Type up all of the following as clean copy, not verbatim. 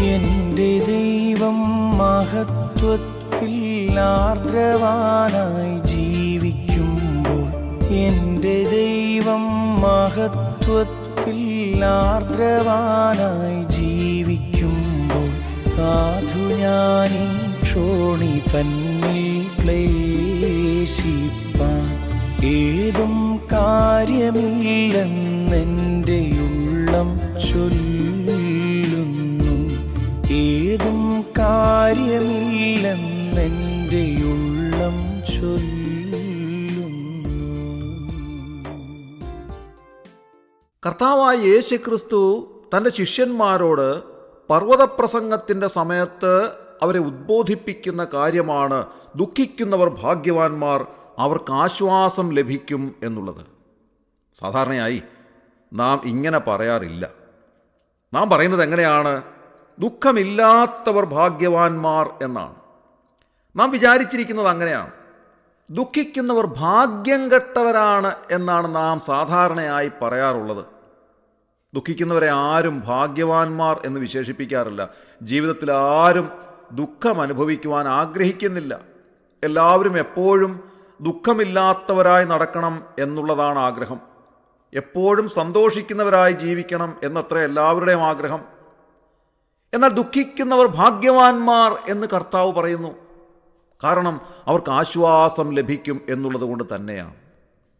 എന്റെ ദൈവം മഹത്വത്തിൽ ആർദ്രവാനായി ജീവിക്കുമ്പോൾ, എന്റെ ദൈവം മഹത്വത്തിൽ ആർദ്രവാനായി ജീവിക്കുമ്പോൾ, സാധു ഞാനീ ക്ഷോണി തന്നിൽ ക്ലേശിപ്പാൻ ഏതും കാര്യമില്ലെന്നെൻ്റെ ഉള്ളം ചൊല്ലുന്നു. ഏതും കാര്യമില്ലെന്നെൻ്റെ ഉള്ളം ചൊല്ലുന്നു. കർത്താവായ യേശുക്രിസ്തു തൻ്റെ ശിഷ്യന്മാരോട് പർവ്വതപ്രസംഗത്തിൻ്റെ സമയത്ത് അവരെ ഉദ്ബോധിപ്പിക്കുന്ന കാര്യമാണ് ദുഃഖിക്കുന്നവർ ഭാഗ്യവാന്മാർ, അവർക്ക് ആശ്വാസം ലഭിക്കും എന്നുള്ളത്. സാധാരണയായി നാം ഇങ്ങനെ പറയാറില്ല. നാം പറയുന്നത് എങ്ങനെയാണ്? ദുഃഖമില്ലാത്തവർ ഭാഗ്യവാന്മാർ എന്നാണ്. നാം വിചാരിച്ചിരിക്കുന്നത് അങ്ങനെയാണ്. ദുഃഖിക്കുന്നവർ ഭാഗ്യം കെട്ടവരാണ് എന്നാണ് നാം സാധാരണയായി പറയാറുള്ളത്. ദുഃഖിക്കുന്നവരെ ആരും ഭാഗ്യവാന്മാർ എന്ന് വിശേഷിപ്പിക്കാറില്ല. ജീവിതത്തിൽ ആരും ദുഃഖം അനുഭവിക്കുവാൻ ആഗ്രഹിക്കുന്നില്ല. എല്ലാവരും എപ്പോഴും ദുഃഖമില്ലാത്തവരായി നടക്കണം എന്നുള്ളതാണ് ആഗ്രഹം. എപ്പോഴും സന്തോഷിക്കുന്നവരായി ജീവിക്കണം എന്നത്ര എല്ലാവരുടെയും ആഗ്രഹം. എന്നാൽ ദുഃഖിക്കുന്നവർ ഭാഗ്യവാന്മാർ എന്ന് കർത്താവ് പറയുന്നു. കാരണം അവർക്ക് ആശ്വാസം ലഭിക്കും എന്നുള്ളത് കൊണ്ട് തന്നെയാണ്.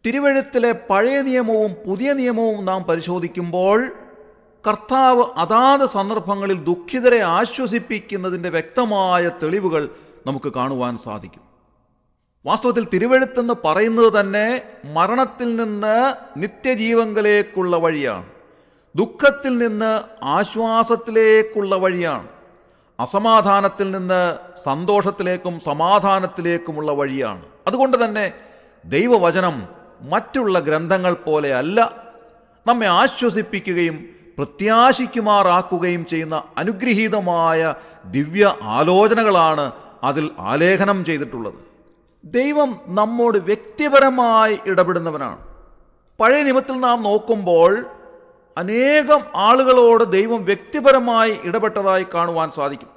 തിരുവെഴുത്തിലെ പഴയ നിയമവും പുതിയ നിയമവും നാം പരിശോധിക്കുമ്പോൾ കർത്താവ് അതാത് സന്ദർഭങ്ങളിൽ ദുഃഖിതരെ ആശ്വസിപ്പിക്കുന്നതിൻ്റെ വ്യക്തമായ തെളിവുകൾ നമുക്ക് കാണുവാൻ സാധിക്കും. വാസ്തവത്തിൽ തിരുവെഴുത്തെന്ന് പറയുന്നത് തന്നെ മരണത്തിൽ നിന്ന് നിത്യജീവങ്കലേക്കുള്ള വഴിയാണ്. ദുഃഖത്തിൽ നിന്ന് ആശ്വാസത്തിലേക്കുള്ള വഴിയാണ്. അസമാധാനത്തിൽ നിന്ന് സന്തോഷത്തിലേക്കും സമാധാനത്തിലേക്കുമുള്ള വഴിയാണ്. അതുകൊണ്ട് തന്നെ ദൈവവചനം മറ്റുള്ള ഗ്രന്ഥങ്ങൾ പോലെ അല്ല, നമ്മെ ആശ്വസിപ്പിക്കുകയും പ്രത്യാശിക്കുമാറാക്കുകയും ചെയ്യുന്ന അനുഗ്രഹീതമായ ദിവ്യ ആലോചനകളാണ് അതിൽ ആലേഖനം ചെയ്തിട്ടുള്ളത്. ദൈവം നമ്മോട് വ്യക്തിപരമായി ഇടപെടുന്നവനാണ്. പഴയ നിയമത്തിൽ നാം നോക്കുമ്പോൾ അനേകം ആളുകളോട് ദൈവം വ്യക്തിപരമായി ഇടപെട്ടതായി കാണുവാൻ സാധിക്കും.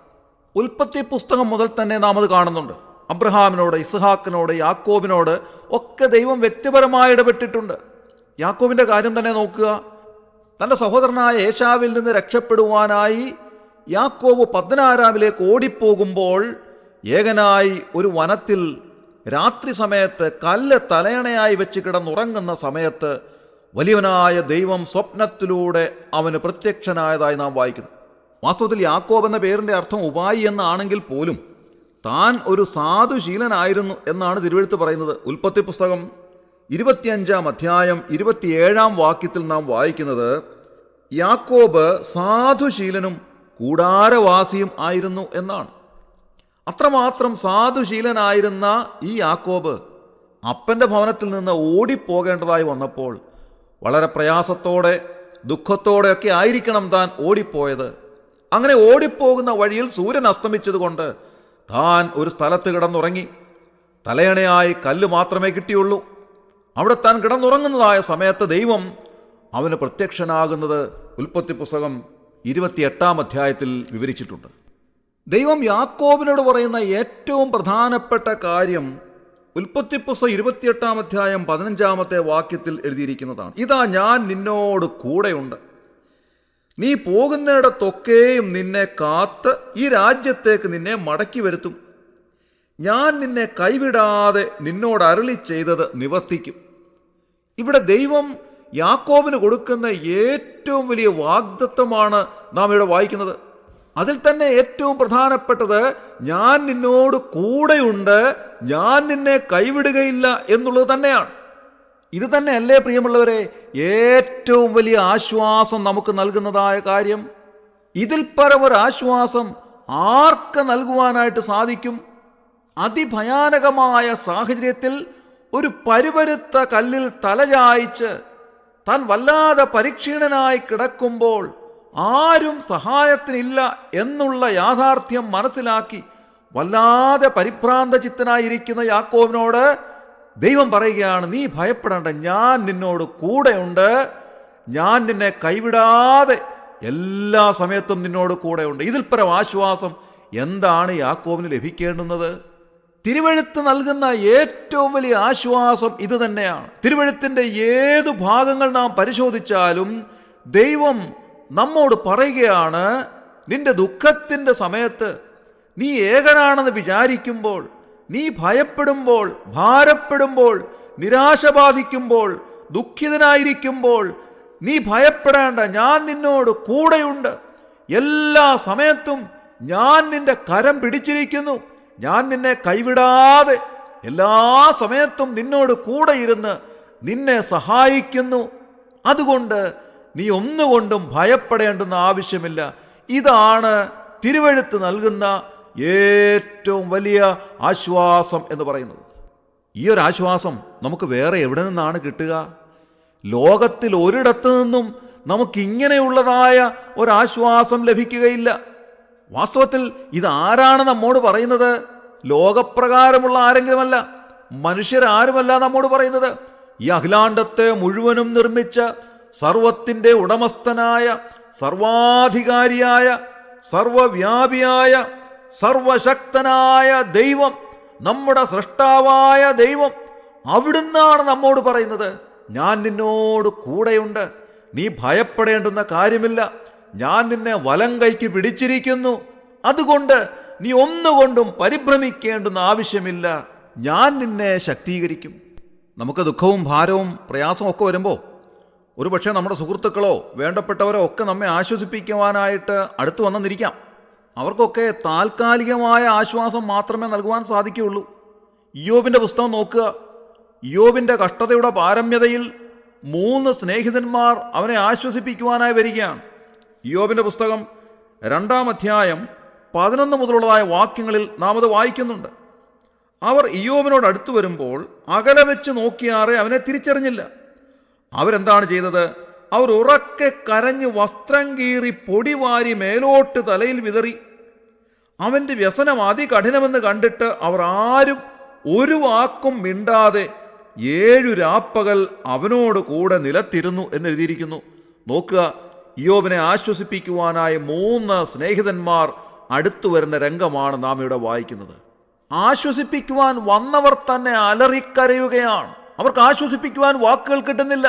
ഉൽപ്പത്തി പുസ്തകം മുതൽ തന്നെ നാം അത് കാണുന്നുണ്ട്. അബ്രഹാമിനോട്, ഇസ്ഹാക്കിനോട്, യാക്കോബിനോട് ഒക്കെ ദൈവം വ്യക്തിപരമായി ഇടപെട്ടിട്ടുണ്ട്. യാക്കോബിൻ്റെ കാര്യം തന്നെ നോക്കുക. തൻ്റെ സഹോദരനായ ഏശാവിൽ നിന്ന് രക്ഷപ്പെടുവാനായി യാക്കോബ് പദ്ദൻഅരാമിലേക്ക് ഓടിപ്പോകുമ്പോൾ ഏകനായി ഒരു വനത്തിൽ രാത്രി സമയത്ത് കല്ല് തലയണയായി വെച്ച് കിടന്നുറങ്ങുന്ന സമയത്ത് വലിയവനായ ദൈവം സ്വപ്നത്തിലൂടെ അവന് പ്രത്യക്ഷനായതായി നാം വായിക്കുന്നു. വാസ്തവത്തിൽ യാക്കോബ് എന്ന പേരിൻ്റെ അർത്ഥം ഉപായി എന്നാണെങ്കിൽ പോലും താൻ ഒരു സാധുശീലനായിരുന്നു എന്നാണ് തിരുവെഴുത്ത് പറയുന്നത്. ഉൽപ്പത്തി പുസ്തകം 25-ാം അധ്യായം 27-ാം വാക്യത്തിൽ നാം വായിക്കുന്നത്, യാക്കോബ് സാധുശീലനും കൂടാരവാസിയും ആയിരുന്നു എന്നാണ്. അത്രമാത്രം സാധുശീലനായിരുന്ന ഈ യാക്കോബ് അപ്പൻ്റെ ഭവനത്തിൽ നിന്ന് ഓടിപ്പോകേണ്ടതായി വന്നപ്പോൾ വളരെ പ്രയാസത്തോടെ ദുഃഖത്തോടെയൊക്കെ ആയിരിക്കണം താൻ ഓടിപ്പോയത്. അങ്ങനെ ഓടിപ്പോകുന്ന വഴിയിൽ സൂര്യൻ അസ്തമിച്ചതുകൊണ്ട് താൻ ഒരു സ്ഥലത്ത് കിടന്നുറങ്ങി. തലയണയായി കല്ല് മാത്രമേ കിട്ടിയുള്ളൂ. അവിടെ താൻ കിടന്നുറങ്ങുന്നതായ സമയത്ത് ദൈവം അവന് പ്രത്യക്ഷനാകുന്നത് ഉൽപ്പത്തി പുസ്തകം 28-ാം അധ്യായത്തിൽ വിവരിച്ചിട്ടുണ്ട്. ദൈവം യാക്കോബിനോട് പറയുന്ന ഏറ്റവും പ്രധാനപ്പെട്ട കാര്യം ഉൽപ്പത്തി പുസ്തകം 28-ാം അധ്യായം 15-ാമത്തെ വാക്യത്തിൽ എഴുതിയിരിക്കുന്നതാണ്. ഇതാ ഞാൻ നിന്നോട് കൂടെയുണ്ട്, നീ പോകുന്നിടത്തൊക്കെയും നിന്നെ കാത്ത് ഈ രാജ്യത്തേക്ക് നിന്നെ മടക്കി വരുത്തും. ഞാൻ നിന്നെ കൈവിടാതെ നിന്നോട് അരുളി ചെയ്തത് നിവർത്തിക്കും. ഇവിടെ ദൈവം യാക്കോബിന് കൊടുക്കുന്ന ഏറ്റവും വലിയ വാഗ്ദത്തമാണ് നാം ഇവിടെ വായിക്കുന്നത്. അതിൽ തന്നെ ഏറ്റവും പ്രധാനപ്പെട്ടത് ഞാൻ നിന്നോട് കൂടെയുണ്ട്, ഞാൻ നിന്നെ കൈവിടുകയില്ല എന്നുള്ളത് തന്നെയാണ്. ഇത് തന്നെയല്ലേ പ്രിയമുള്ളവരെ ഏറ്റവും വലിയ ആശ്വാസം നമുക്ക് നൽകുന്നതായ കാര്യം? ഇതിൽ പരമൊരാശ്വാസം ആർക്ക് നൽകുവാനായിട്ട് സാധിക്കും? അതിഭയാനകമായ സാഹചര്യത്തിൽ ഒരു പരുപരുത്ത കല്ലിൽ തലചായ്ച്ച് താൻ വല്ലാതെ പരിക്ഷീണനായി കിടക്കുമ്പോൾ ആരും സഹായത്തിനില്ല എന്നുള്ള യാഥാർത്ഥ്യം മനസ്സിലാക്കി വല്ലാതെ പരിഭ്രാന്ത ചിത്തനായിരിക്കുന്ന യാക്കോബിനോട് ദൈവം പറയുകയാണ്, നീ ഭയപ്പെടേണ്ട, ഞാൻ നിന്നോട് കൂടെയുണ്ട്, ഞാൻ നിന്നെ കൈവിടാതെ എല്ലാ സമയത്തും നിന്നോട് കൂടെയുണ്ട്. ഇതിൽ പരം ആശ്വാസം എന്താണ് യാക്കോബിന് ലഭിക്കേണ്ടുന്നത്? തിരുവെഴുത്ത് നൽകുന്ന ഏറ്റവും വലിയ ആശ്വാസം ഇത് തന്നെയാണ്. തിരുവെഴുത്തിൻ്റെ ഏതു ഭാഗങ്ങൾ നാം പരിശോധിച്ചാലും ദൈവം നമ്മോട് പറയുകയാണ്, നിന്റെ ദുഃഖത്തിൻ്റെ സമയത്ത് നീ ഏകനാണെന്ന് വിചാരിക്കുമ്പോൾ, നീ ഭയപ്പെടുമ്പോൾ, ഭാരപ്പെടുമ്പോൾ, നിരാശ ബാധിക്കുമ്പോൾ, ദുഃഖിതനായിരിക്കുമ്പോൾ നീ ഭയപ്പെടേണ്ട, ഞാൻ നിന്നോട് കൂടെയുണ്ട്. എല്ലാ സമയത്തും ഞാൻ നിന്റെ കരം പിടിച്ചിരിക്കുന്നു. ഞാൻ നിന്നെ കൈവിടാതെ എല്ലാ സമയത്തും നിന്നോട് കൂടെ ഇരുന്ന് നിന്നെ സഹായിക്കുന്നു. അതുകൊണ്ട് നീ ഒന്നുകൊണ്ടും ഭയപ്പെടേണ്ടുന്ന ആവശ്യമില്ല. ഇതാണ് തിരുവെഴുത്ത് നൽകുന്ന ഏറ്റവും വലിയ ആശ്വാസം എന്ന് പറയുന്നത്. ഈ ഒരു ആശ്വാസം നമുക്ക് വേറെ എവിടെ നിന്നാണ് കിട്ടുക? ലോകത്തിൽ ഒരിടത്തു നിന്നും നമുക്കിങ്ങനെയുള്ളതായ ഒരാശ്വാസം ലഭിക്കുകയില്ല. വാസ്തവത്തിൽ ഇതാരാണ് നമ്മോട് പറയുന്നത്? ലോകപ്രകാരമുള്ള ആരെങ്കിലുമല്ല, മനുഷ്യരാരുമല്ല നമ്മോട് പറയുന്നത്. ഈ അഖിലാണ്ടത്തെ മുഴുവനും നിർമ്മിച്ച സർവത്തിൻ്റെ ഉടമസ്ഥനായ, സർവാധികാരിയായ, സർവവ്യാപിയായ, സർവശക്തനായ ദൈവം, നമ്മുടെ സൃഷ്ടാവായ ദൈവം, അവിടുന്നാണ് നമ്മോട് പറയുന്നത്, ഞാൻ നിന്നോട് കൂടെയുണ്ട്, നീ ഭയപ്പെടേണ്ടുന്ന കാര്യമില്ല, ഞാൻ നിന്നെ വലം കൈക്ക് പിടിച്ചിരിക്കുന്നു. അതുകൊണ്ട് നീ ഒന്നുകൊണ്ടും പരിഭ്രമിക്കേണ്ടുന്ന ആവശ്യമില്ല, ഞാൻ നിന്നെ ശക്തീകരിക്കും. നമുക്ക് ദുഃഖവും ഭാരവും പ്രയാസവും ഒക്കെ വരുമ്പോൾ ഒരുപക്ഷെ നമ്മുടെ സുഹൃത്തുക്കളോ വേണ്ടപ്പെട്ടവരോ ഒക്കെ നമ്മെ ആശ്വസിപ്പിക്കുവാനായിട്ട് അടുത്തു വന്നെന്നിരിക്കാം. അവർക്കൊക്കെ താൽക്കാലികമായ ആശ്വാസം മാത്രമേ നൽകുവാൻ സാധിക്കുകയുള്ളൂ. ഇയ്യോബിൻ്റെ പുസ്തകം നോക്കുക. ഇയ്യോബിൻ്റെ കഷ്ടതയുടെ പാരമ്യതയിൽ 3 സ്നേഹിതന്മാർ അവനെ ആശ്വസിപ്പിക്കുവാനായി വരികയാണ്. ഇയ്യോബിൻ്റെ പുസ്തകം 2-ാം അധ്യായം 11 മുതലുള്ളതായ വാക്യങ്ങളിൽ നാം അത് വായിക്കുന്നുണ്ട്. അവർ ഇയ്യോബിനോട് അടുത്തു വരുമ്പോൾ അകലെ വെച്ച് നോക്കിയാറെ അവനെ തിരിച്ചറിഞ്ഞില്ല. അവരെന്താണ് ചെയ്തത്? അവർ ഉറക്കെ കരഞ്ഞു വസ്ത്രം കീറി പൊടി വാരി മേലോട്ട് തലയിൽ വിതറി. അവൻ്റെ വ്യസനം അതികഠിനമെന്ന് കണ്ടിട്ട് അവർ ആരും ഒരു വാക്കും മിണ്ടാതെ 7 രാപ്പകൽ അവനോട് കൂടെ നിലത്തിരുന്നു എന്നെഴുതിയിരിക്കുന്നു. നോക്കുക, ഇയ്യോബിനെ ആശ്വസിപ്പിക്കുവാനായി 3 സ്നേഹിതന്മാർ അടുത്തു വരുന്ന രംഗമാണ് നാം ഇവിടെ വായിക്കുന്നത്. ആശ്വസിപ്പിക്കുവാൻ വന്നവർ തന്നെ അലറിക്കരയുകയാണ്. അവർക്ക് ആശ്വസിപ്പിക്കുവാൻ വാക്കുകൾ കിട്ടുന്നില്ല.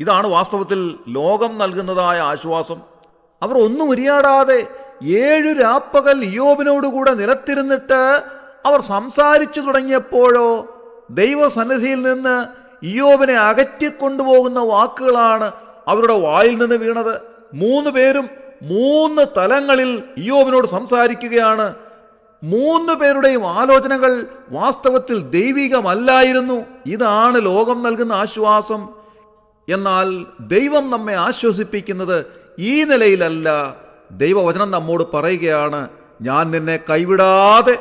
ഇതാണ് വാസ്തവത്തിൽ ലോകം നൽകുന്നതായ ആശ്വാസം. അവർ ഒന്നും ഉരിയാടാതെ 7 രാപ്പകൽ ഇയ്യോബിനോടുകൂടെ നിലത്തിരുന്നിട്ട് അവർ സംസാരിച്ചു തുടങ്ങിയപ്പോഴോ ദൈവസന്നിധിയിൽ നിന്ന് ഇയ്യോബിനെ അകറ്റിക്കൊണ്ടുപോകുന്ന വാക്കുകളാണ് അവരുടെ വായിൽ നിന്ന് വീണത്. 3 പേരും 3 തലങ്ങളിൽ ഇയ്യോബിനോട് സംസാരിക്കുകയാണ്. 3 പേരുടെയും ആലോചനകൾ വാസ്തവത്തിൽ ദൈവികമല്ലായിരുന്നു. ഇതാണ് ലോകം നൽകുന്ന ആശ്വാസം. എന്നാൽ ദൈവം നമ്മെ ആശ്വസിപ്പിക്കുന്നത് ഈ നിലയിലല്ല. ദൈവവചനം നമ്മോട് പറയുകയാണ്, ഞാൻ നിന്നെ കൈവിടാതെ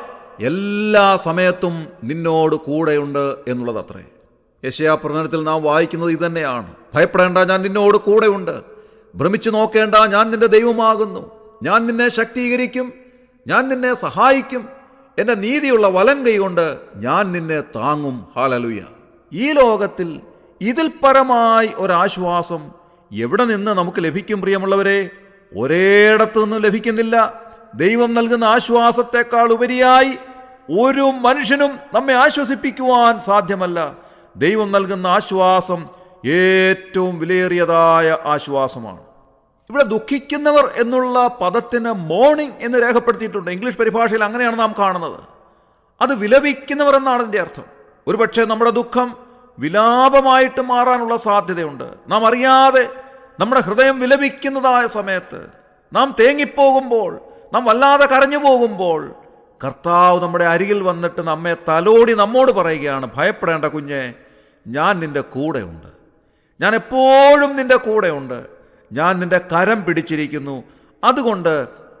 എല്ലാ സമയത്തും നിന്നോട് കൂടെയുണ്ട് എന്നുള്ളത് അത്രേ. യെശയ്യാ പ്രവചനത്തിൽ നാം വായിക്കുന്നത് ഇതുതന്നെയാണ്. ഭയപ്പെടേണ്ട, ഞാൻ നിന്നോട് കൂടെയുണ്ട്. ഭ്രമിച്ചു നോക്കേണ്ട, ഞാൻ നിന്റെ ദൈവമാകുന്നു. ഞാൻ നിന്നെ ശക്തീകരിക്കും, ഞാൻ നിന്നെ സഹായിക്കും. എൻ്റെ നീതിയുള്ള വലം കൈ കൊണ്ട് ഞാൻ നിന്നെ താങ്ങും. ഹല്ലേലൂയ. ഈ ലോകത്തിൽ ഇതിൽ പരമായി ഒരാശ്വാസം എവിടെ നിന്ന് നമുക്ക് ലഭിക്കും പ്രിയമുള്ളവരെ? ഒരേടത്തു നിന്നും ലഭിക്കുന്നില്ല. ദൈവം നൽകുന്ന ആശ്വാസത്തെക്കാൾ ഉപരിയായി ഒരു മനുഷ്യനും നമ്മെ ആശ്വസിപ്പിക്കുവാൻ സാധ്യമല്ല. ദൈവം നൽകുന്ന ആശ്വാസം ഏറ്റവും വിലയേറിയതായ ആശ്വാസമാണ്. ഇവിടെ ദുഃഖിക്കുന്നവർ എന്നുള്ള പദത്തിന് മോർണിംഗ് എന്ന് രേഖപ്പെടുത്തിയിട്ടുണ്ട്. ഇംഗ്ലീഷ് പരിഭാഷയിൽ അങ്ങനെയാണ് നാം കാണുന്നത്. അത് വിലപിക്കുന്നവർ എന്നാണ് അതിൻ്റെ അർത്ഥം. ഒരുപക്ഷെ നമ്മുടെ ദുഃഖം വിലാപമായിട്ട് മാറാനുള്ള സാധ്യതയുണ്ട്. നാം അറിയാതെ നമ്മുടെ ഹൃദയം വിലപിക്കുന്നതായ സമയത്ത്, നാം തേങ്ങിപ്പോകുമ്പോൾ, നാം വല്ലാതെ കരഞ്ഞു പോകുമ്പോൾ കർത്താവ് നമ്മുടെ അരികിൽ വന്നിട്ട് നമ്മെ തലോടി നമ്മോട് പറയുകയാണ്, ഭയപ്പെടേണ്ട കുഞ്ഞെ, ഞാൻ നിൻ്റെ കൂടെയുണ്ട്. ഞാൻ എപ്പോഴും നിൻ്റെ കൂടെയുണ്ട്. ഞാൻ നിൻ്റെ കരം പിടിച്ചിരിക്കുന്നു. അതുകൊണ്ട്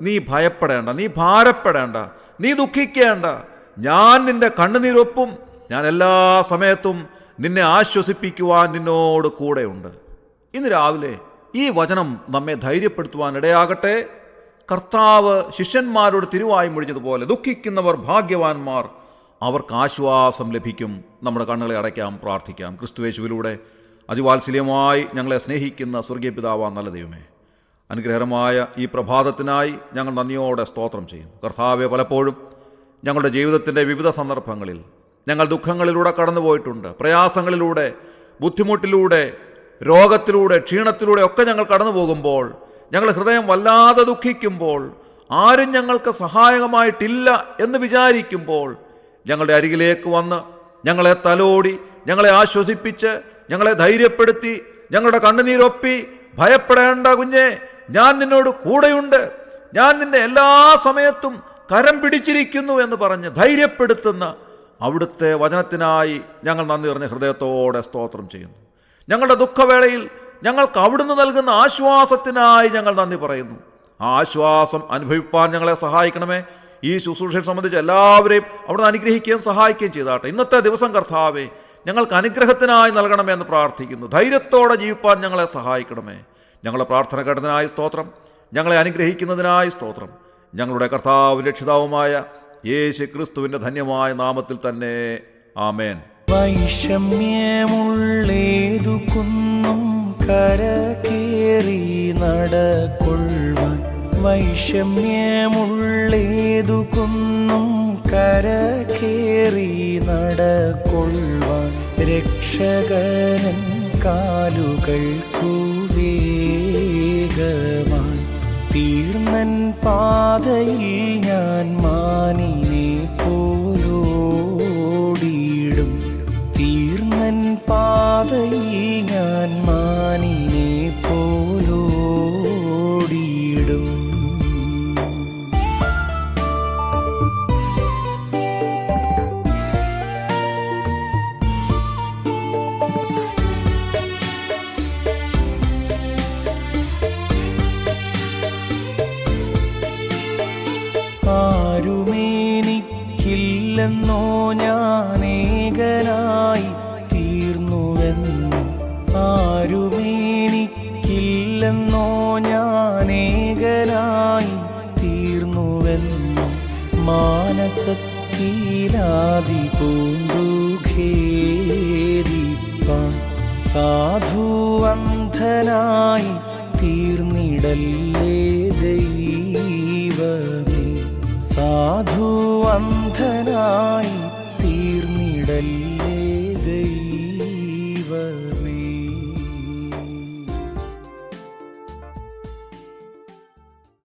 നീ ഭയപ്പെടേണ്ട, നീ ഭാരപ്പെടേണ്ട, നീ ദുഃഖിക്കേണ്ട. ഞാൻ നിൻ്റെ കണ്ണുനീരൊപ്പും. ഞാൻ എല്ലാ സമയത്തും നിന്നെ ആശ്വസിപ്പിക്കുവാൻ നിന്നോട് കൂടെയുണ്ട്. ഇന്ന് രാവിലെ ഈ വചനം നമ്മെ ധൈര്യപ്പെടുത്തുവാൻ ഇടയാകട്ടെ. കർത്താവ് ശിഷ്യന്മാരോട് തിരുവായി മൊഴിഞ്ഞതുപോലെ, ദുഃഖിക്കുന്നവർ ഭാഗ്യവാന്മാർ, അവർക്ക് ആശ്വാസം ലഭിക്കും. നമ്മുടെ കണ്ണുകളെ അടയ്ക്കാം, പ്രാർത്ഥിക്കാം. ക്രിസ്തുയേശുവിലൂടെ അതിവാത്സല്യമായി ഞങ്ങളെ സ്നേഹിക്കുന്ന സ്വർഗീയ പിതാവാം നല്ല ദൈവമേ, അനുഗ്രഹകരമായ ഈ പ്രഭാതത്തിനായി ഞങ്ങൾ നന്ദിയോടെ സ്തോത്രം ചെയ്യും. കർത്താവെ, പലപ്പോഴും ഞങ്ങളുടെ ജീവിതത്തിൻ്റെ വിവിധ സന്ദർഭങ്ങളിൽ ഞങ്ങൾ ദുഃഖങ്ങളിലൂടെ കടന്നുപോയിട്ടുണ്ട്. പ്രയാസങ്ങളിലൂടെ, ബുദ്ധിമുട്ടിലൂടെ, രോഗത്തിലൂടെ, ക്ഷീണത്തിലൂടെ ഒക്കെ ഞങ്ങൾ കടന്നു പോകുമ്പോൾ, ഞങ്ങൾ ഹൃദയം വല്ലാതെ ദുഃഖിക്കുമ്പോൾ, ആരും ഞങ്ങൾക്ക് സഹായകമായിട്ടില്ല എന്ന് വിചാരിക്കുമ്പോൾ, ഞങ്ങളുടെ അരികിലേക്ക് വന്ന് ഞങ്ങളെ തലോടി, ഞങ്ങളെ ആശ്വസിപ്പിച്ച്, ഞങ്ങളെ ധൈര്യപ്പെടുത്തി, ഞങ്ങളുടെ കണ്ണുനീരൊപ്പി, ഭയപ്പെടേണ്ട കുഞ്ഞെ, ഞാൻ നിന്നോട് കൂടെയുണ്ട്, ഞാൻ നിന്നെ എല്ലാ സമയത്തും കരം പിടിച്ചിരിക്കുന്നു എന്ന് പറഞ്ഞ് ധൈര്യപ്പെടുത്തുന്ന അവിടുത്തെ വചനത്തിനായി ഞങ്ങൾ നന്ദി നിറഞ്ഞ ഹൃദയത്തോടെ സ്തോത്രം ചെയ്യുന്നു. ഞങ്ങളുടെ ദുഃഖവേളയിൽ ഞങ്ങൾക്ക് അവിടുന്ന് നൽകുന്ന ആശ്വാസത്തിനായി ഞങ്ങൾ നന്ദി പറയുന്നു. ആ ആശ്വാസം അനുഭവിപ്പാൻ ഞങ്ങളെ സഹായിക്കണമേ. ഈ ശുശ്രൂഷയെ സംബന്ധിച്ച് എല്ലാവരെയും അവിടുന്ന് അനുഗ്രഹിക്കുകയും സഹായിക്കുകയും ചെയ്താട്ടെ. ഇന്നത്തെ ദിവസം കർത്താവെ, ഞങ്ങൾക്ക് അനുഗ്രഹത്തിനായി നൽകണമെന്ന് പ്രാർത്ഥിക്കുന്നു. ധൈര്യത്തോടെ ജീവിപ്പാൻ ഞങ്ങളെ സഹായിക്കണമേ. ഞങ്ങളുടെ പ്രാർത്ഥന കേട്ടതിനായി സ്തോത്രം, ഞങ്ങളെ അനുഗ്രഹിക്കുന്നതിനായി സ്തോത്രം. ഞങ്ങളുടെ കർത്താവും രക്ഷിതാവുമായ യേശു ക്രിസ്തുവിൻ്റെ ധന്യമായ നാമത്തിൽ തന്നെ, ആമേൻ. വൈഷമ്യമുള്ളേതു കുന്നും കരകേറി നടക്കൊള്ളുവാൻ, വൈഷമ്യമുള്ളേതു കുന്നും കരകേറി നടക്കൊള്ളുവാൻ, രക്ഷകനൻ കാലുകൾക്കു വേഗമായി തീർന്നൻ പാതയിൽ ഞാൻ മാനിനെ പോലോടിയിടും. തീർന്നൻ പാതയിൽ ഞാൻ മാനിനെ പോലോടിയിടും. ആരുമേനിക്കില്ലെന്നോ ഞാനേകനായി തീർന്നുവെന്ന്, ആരുമേനിക്കില്ലെന്നോ ഞാനേകനായി തീർന്നുവെന്ന്, മാനസത്തിലാദി പൂണ്ടു ഖേദിപ്പാൻ, സാധുവന്ധനായി തീർന്നിടല്ലേ ദൈവമേ, സാധുവന്ധനായി തീർന്നിടല്ലേ